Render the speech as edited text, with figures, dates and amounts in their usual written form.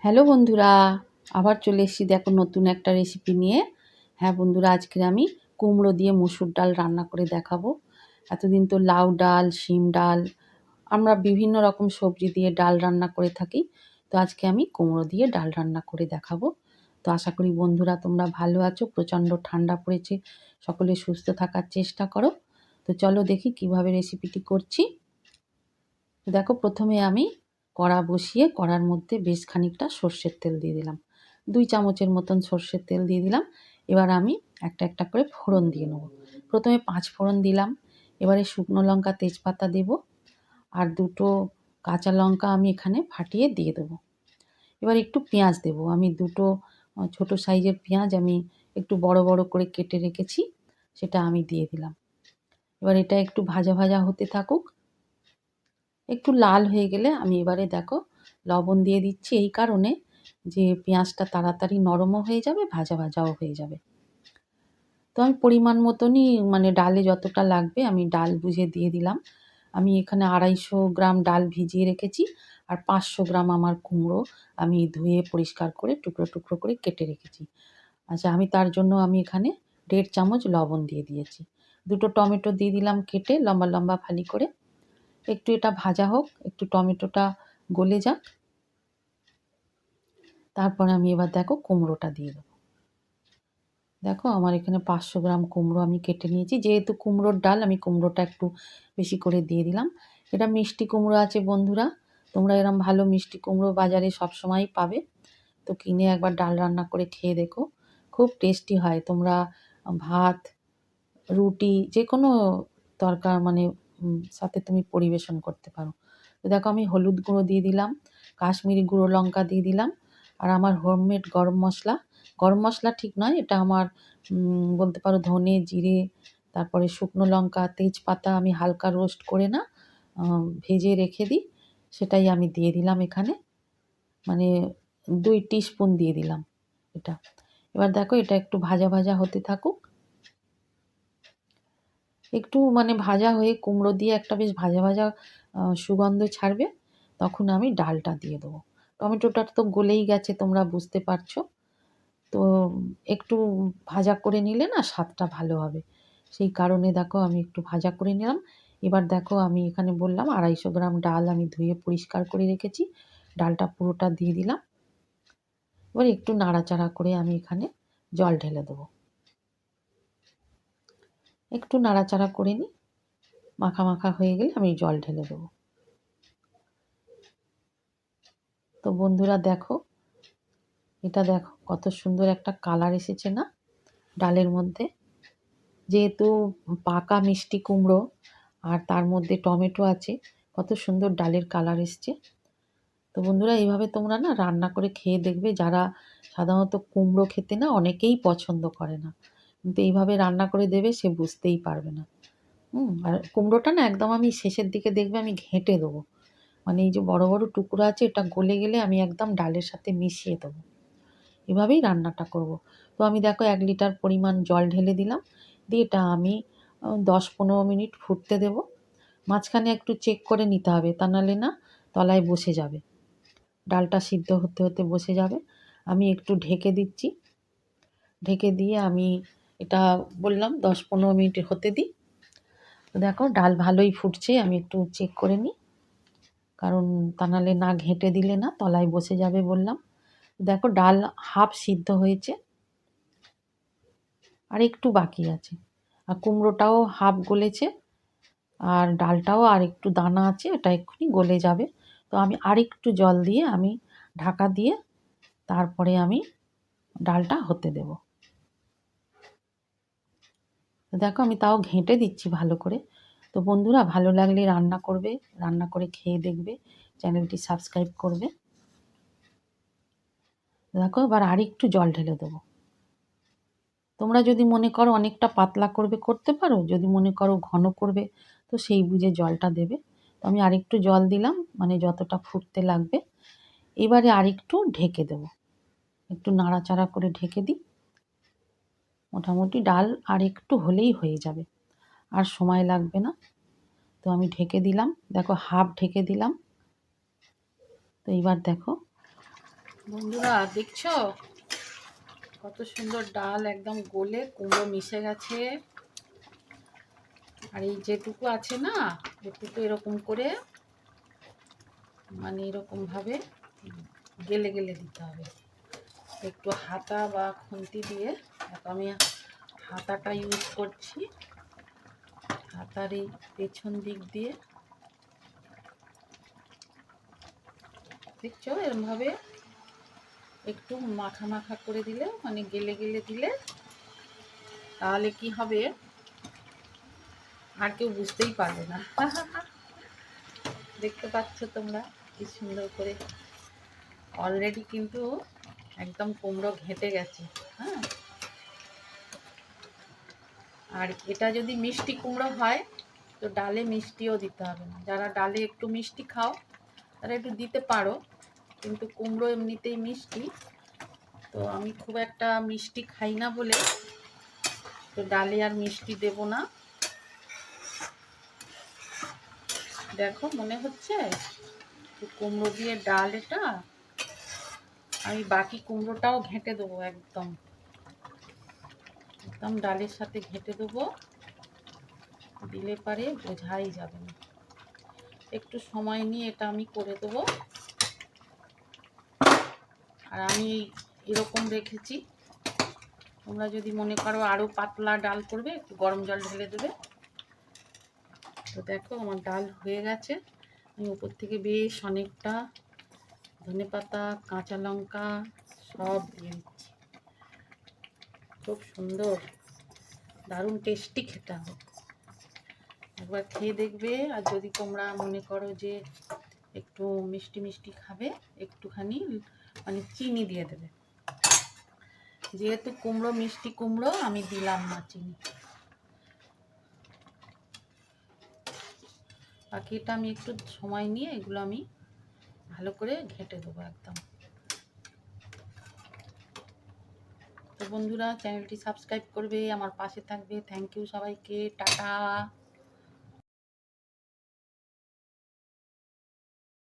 Hello বন্ধুরা, আবার চলে এসেছি দেখো নতুন একটা রেসিপি নিয়ে। হ্যাঁ বন্ধুরা, আজকে আমি কুমড়ো দিয়ে মসুর ডাল রান্না করে দেখাবো। এতদিন তো লাউ ডাল, শিম ডাল, আমরা বিভিন্ন রকম সবজি দিয়ে ডাল রান্না করে থাকি। তো আজকে আমি কুমড়ো দিয়ে ডাল রান্না করে দেখাবো। তো আশা করি বন্ধুরা তোমরা ভালো আছো। প্রচণ্ড ঠান্ডা পড়েছে, সকলে সুস্থ থাকার চেষ্টা করো। তো চলো দেখি কিভাবে রেসিপিটি করছি। দেখো প্রথমে আমি কড়া বসিয়ে কড়ার মধ্যে বেশ খানিকটা সর্ষের তেল দিয়ে দিলাম। 2 চামচের মতন সর্ষের তেল দিয়ে দিলাম। এবার আমি একটা একটা করে ফোড়ন দিয়ে নেব। প্রথমে 5 ফোড়ন দিলাম। এবারে শুকনো লঙ্কা, তেজপাতা দেব। আর 2টো কাঁচা লঙ্কা আমি এখানে ফাটিয়ে দিয়ে দেবো। এবার একটু পেঁয়াজ দেব। আমি 2টো ছোটো সাইজের পেঁয়াজ আমি একটু বড় বড় করে কেটে রেখেছি, সেটা আমি দিয়ে দিলাম। এবার এটা একটু ভাজা ভাজা হতে থাকুক। একটু লাল হয়ে গেলে আমি এবারে দেখো লবণ দিয়ে দিচ্ছি, এই কারণে যে পেঁয়াজটা তাড়াতাড়ি নরমও হয়ে যাবে, ভাজা ভাজাও হয়ে যাবে। তো আমি পরিমাণ মতনই মানে ডালে যতটা লাগবে আমি ডাল বুঝে দিয়ে দিলাম। আমি এখানে 250 গ্রাম ডাল ভিজিয়ে রেখেছি, আর 500 গ্রাম আমার কুমড়ো আমি ধুয়ে পরিষ্কার করে টুকরো টুকরো করে কেটে রেখেছি। আচ্ছা, আমি তার জন্য আমি এখানে 1.5 চামচ লবণ দিয়ে দিয়েছি। 2টো টমেটো দিয়ে দিলাম কেটে লম্বা লম্বা ফালি করে। একটু এটা ভাজা হোক, একটু টমেটোটা গলে যাক। তারপরে আমি এবার দেখো কুমড়োটা দিয়ে দেবো। দেখো আমার এখানে 500 গ্রাম কুমড়ো আমি কেটে নিয়েছি। যেহেতু কুমড়োর ডাল, আমি কুমড়োটা একটু বেশি করে দিয়ে দিলাম। এটা মিষ্টি কুমড়ো আছে বন্ধুরা, তোমরা এরম ভালো মিষ্টি কুমড়ো বাজারে সবসময়ই পাবে। তো কিনে একবার ডাল রান্না করে খেয়ে দেখো, খুব টেস্টি হয়। তোমরা ভাত, রুটি যে কোনো মানে সাথে তুমি পরিবেশন করতে পারো। তো দেখো আমি হলুদ গুঁড়ো দিয়ে দিলাম, কাশ্মীরি গুঁড়ো লঙ্কা দিয়ে দিলাম, আর আমার হোমমেড গরম মশলা, গরম মশলা ঠিক নয়, এটা আমার বলতে পারো ধনে, জিরে, তারপরে শুকনো লঙ্কা, তেজপাতা আমি হালকা রোস্ট করে না ভেজে রেখে দিই, সেটাই আমি দিয়ে দিলাম এখানে। মানে 2 টিস্পুন দিয়ে দিলাম এটা। এবার দেখো এটা একটু ভাজা ভাজা হতে থাকুক। একটু মানে ভাজা হয়ে কুমড়ো দিয়ে একটা বেশ ভাজা ভাজা সুগন্ধ ছাড়বে, তখন আমি ডালটা দিয়ে দেবো। টমেটোটা তো গলেই গেছে, তোমরা বুঝতে পারছো। তো একটু ভাজা করে নিলে না স্বাদটা ভালো হবে, সেই কারণে দেখো আমি একটু ভাজা করে নিলাম। এবার দেখো আমি এখানে বললাম 250 গ্রাম ডাল আমি ধুয়ে পরিষ্কার করে রেখেছি, ডালটা পুরোটা দিয়ে দিলাম। এবার একটু নাড়াচাড়া করে আমি এখানে জল ঢেলে দেবো। একটু নাড়াচাড়া করে নিই, মাখা মাখা হয়ে গেলে আমি জল ঢেলে দেবো। তো বন্ধুরা দেখো, এটা দেখো কত সুন্দর একটা কালার এসেছে না ডালের মধ্যে। যেহেতু পাকা মিষ্টি কুমড়ো আর তার মধ্যে টমেটো আছে, কত সুন্দর ডালের কালার এসছে। তো বন্ধুরা এইভাবে তোমরা না রান্না করে খেয়ে দেখবে। যারা সাধারণত কুমড়ো খেতে না অনেকেই পছন্দ করে না, কিন্তু এইভাবে রান্না করে দেবে, সে বুঝতেই পারবে না। আর কুমড়োটা না একদম আমি শেষের দিকে দেখবে আমি ঘেঁটে দেবো। মানে এই যে বড় বড় টুকরো আছে, এটা গলে গেলে আমি একদম ডালের সাথে মিশিয়ে দেবো। এভাবেই রান্নাটা করব। তো আমি দেখো 1 লিটার পরিমাণ জল ঢেলে দিলাম, দিয়ে এটা আমি 10-15 মিনিট ফুটতে দেব। মাঝখানে একটু চেক করে নিতে হবে, তা নাহলে না তলায় বসে যাবে, ডালটা সিদ্ধ হতে হতে বসে যাবে। আমি একটু ঢেকে দিচ্ছি, ঢেকে দিয়ে আমি এটা বললাম 10-15 মিনিট হতে দিই। তো দেখো ডাল ভালোই ফুটছে, আমি একটু চেক করে নিই, কারণ তা নাহলে না ঘেঁটে দিলে না তলায় বসে যাবে বললাম। দেখো ডাল হাফ সিদ্ধ হয়েছে, আর একটু বাকি আছে। আর কুমড়োটাও হাফ গলেছে, আর ডালটাও আর একটু দানা আছে, এটা এক্ষুনি গলে যাবে। তো আমি আরেকটু জল দিয়ে আমি ঢাকা দিয়ে তারপরে আমি ডালটা হতে দেব। তো দেখো আমি তাও ঘেঁটে দিচ্ছি ভালো করে। তো বন্ধুরা ভালো লাগলে রান্না করবে, রান্না করে খেয়ে দেখবে, চ্যানেলটি সাবস্ক্রাইব করবে। দেখো এবার আরেকটু জল ঢেলে দেবো। তোমরা যদি মনে করো অনেকটা পাতলা করবে করতে পারো, যদি মনে করো ঘন করবে তো সেই বুঝে জলটা দেবে। তো আমি আরেকটু জল দিলাম, মানে যতটা ফুটতে লাগবে। এবারে আরেকটু ঢেকে দেবো, একটু নাড়াচাড়া করে ঢেকে দিই। মোটামুটি ডাল আর একটু হলেই হয়ে যাবে, আর সময় লাগবে না। তো আমি ঢেকে দিলাম, দেখো হাফ ঢেকে দিলাম। তো এইবার দেখো বন্ধুরা দেখছো কত সুন্দর ডাল একদম গলে কুমড়ো মিশে গেছে। আর এই যেটুকু আছে না, এটুকু এরকম করে মানে এরকম ভাবে গেলে গেলে দিতে হবে। একটু হাতা বা খুন্তি দিয়ে, আমি হাতাটা ইউজ করছি, হাতার এই পেছন দিক দিয়ে দেখছো এরকম ভাবে একটু মাখা মাখা করে দিলে, মানে গেলে গেলে দিলে, তাহলে কি হবে আর কেউ বুঝতেই পারবে না। দেখতে পাচ্ছ তোমরা কি সুন্দর করে অলরেডি কিন্তু একদম কুমড়ো ঘেঁটে গেছে। হ্যাঁ, আর এটা যদি মিষ্টি কুমড়ো হয় তো ডালে মিষ্টিও দিতে হবে না। যারা ডালে একটু মিষ্টি খাও তারা একটু দিতে পারো, কিন্তু কুমড়ো এমনিতেই মিষ্টি, তো আমি খুব একটা মিষ্টি খাই না বলে তো ডালে আর মিষ্টি দেব না। দেখো মনে হচ্ছে কুমড়ো দিয়ে ডাল, এটা আমি বাকি কুমড়োটাও ঘেঁটে দেবো, একদম একদম ডালের সাথে ঘেঁটে দেবো, দিলে পারে বোঝাই যাবে না। একটু সময় নিয়ে এটা আমি করে দেবো। আর আমি এরকম রেখেছি, তোমরা যদি মনে করো আরও পাতলা ডাল করবে একটু গরম জল ঢেলে দেবে। তো দেখো আমার ডাল হয়ে গেছে। আমি উপর থেকে বেশ অনেকটা ধনেপাতা, কাঁচা লঙ্কা সব দিয়ে দিচ্ছি। খুব সুন্দর, দারুণ টেস্টি খেতে হবে। একবার খেয়ে দেখবে। আর যদি তোমরা মনে করো যে একটু মিষ্টি মিষ্টি খাবে, একটুখানি মানে চিনি দিয়ে দেবে। যেহেতু কুমড়ো মিষ্টি কুমড়ো, আমি দিলাম না চিনি। বাকিটা আমি একটু সময় নিয়ে এগুলো আমি ভালো করে ঘেঁটে দেবো একদম। তো বন্ধুরা চ্যানেলটি সাবস্ক্রাইব করবে, আমার পাশে থাকবে। থ্যাংক ইউ সবাইকে, টাটা।